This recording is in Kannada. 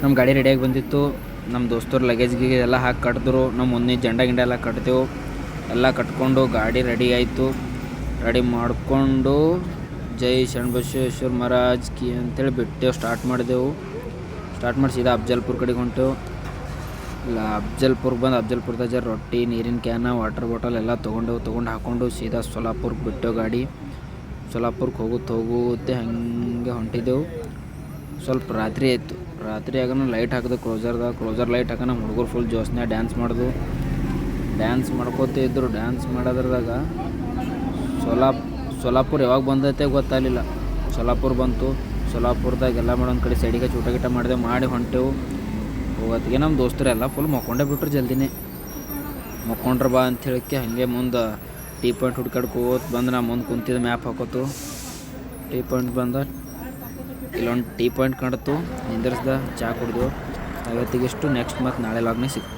ನಮ್ಮ ಗಾಡಿ ರೆಡಿಯಾಗಿ ಬಂದಿತ್ತು. ನಮ್ಮ ದೋಸ್ತರು ಲಗೇಜ್ ಗಿಗೇಜ್ ಎಲ್ಲ ಹಾಕಿ ಕಟ್ಟಿದ್ರು. ನಮ್ಮ ಮುಂದೆ ಜಂಡ ಗಿಂಡ ಎಲ್ಲ ಕಟ್ತೇವೆ. ಎಲ್ಲ ಕಟ್ಕೊಂಡು ಗಾಡಿ ರೆಡಿ ಆಯಿತು. ರೆಡಿ ಮಾಡಿಕೊಂಡು ಜೈ ಶರಣಬಸವೇಶ್ವರ ಮಹಾರಾಜ್ ಕಿ ಅಂತೇಳಿ ಬಿಟ್ಟೆವು. ಸ್ಟಾರ್ಟ್ ಮಾಡಿದೆವು. ಸ್ಟಾರ್ಟ್ ಮಾಡಿ ಸೀದಾ ಅಫ್ಜಲ್ಪುರ ಕಡೆಗೆ ಹೊಂಟೆವು. ಇಲ್ಲ ಅಫ್ಜಲ್ಪುರ್ಗೆ ಬಂದು ಅಫ್ಜಲ್ಪುರದಾಗ ರೊಟ್ಟಿ, ನೀರಿನ ಕ್ಯಾನ, ವಾಟರ್ ಬಾಟಲ್ ಎಲ್ಲ ತೊಗೊಂಡು ಹಾಕ್ಕೊಂಡು ಸೀದಾ ಸೋಲಾಪುರ್ಗೆ ಬಿಟ್ಟೆವು ಗಾಡಿ. ಸೋಲಾಪುರ್ಗೆ ಹೋಗುತ್ತೆ ಹಾಗೆ ಹೊಂಟಿದ್ದೆವು. ಸ್ವಲ್ಪ ರಾತ್ರಿ ಆಯಿತು. ರಾತ್ರಿ ಆಗೋಣ ಲೈಟ್ ಹಾಕಿದೆ ಕ್ರೋಸರ್ ಲೈಟ್ ಹಾಕೋಣ. ಹುಡುಗರು ಫುಲ್ ಜೋಸ್ನ್ಯಾಗ ಡ್ಯಾನ್ಸ್ ಮಾಡ್ಕೋತಿದ್ರು. ಡ್ಯಾನ್ಸ್ ಮಾಡೋದ್ರದಾಗ ಸೋಲಾಪುರ ಯಾವಾಗ ಬಂದೈತೆ ಗೊತ್ತಾಗಲಿಲ್ಲ. ಸೋಲಾಪುರ ಬಂತು. ಸೋಲಾಪುರದಾಗ ಎಲ್ಲ ಮಾಡೊಂದು ಕಡೆ ಸೈಡಿಗೆ ಊಟ ಮಾಡಿದೆವು. ಮಾಡಿ ಹೊಂಟೆವು. ಹೋಗೋತ್ತಿಗೆ ನಮ್ಮ ದೋಸ್ತರು ಎಲ್ಲ ಫುಲ್ ಮಕ್ಕೊಂಡೇ ಬಿಟ್ರು. ಜಲ್ದಿನೇ ಮಕ್ಕೊಂಡ್ರೆ ಬಾ ಅಂತ ಹೇಳಕ್ಕೆ ಹಾಗೆ ಮುಂದೆ ಟೀ ಪಾಯಿಂಟ್ ಹುಡ್ಕಾಡ್ಕೋತ ಬಂದು ನಾ ಮುಂದೆ ಕುಂತಿದ್ದ ಮ್ಯಾಪ್ ಹಾಕೋತು. ಟೀ ಪಾಯಿಂಟ್ ಬಂದ ಇಲ್ಲೊಂದು ಟೀ ಪಾಯಿಂಟ್ ಕಾಣ್ತು. ನಿಂದಿರ್ಸ್ದ ಚಹಾ ಕುಡಿದೆವು. ಇವತ್ತಿಗೆಷ್ಟು. ನೆಕ್ಸ್ಟ್ ಮತ್ತು ನಾಳೆ ಲಾಗ್ನೇ ಸಿಗ್ತು.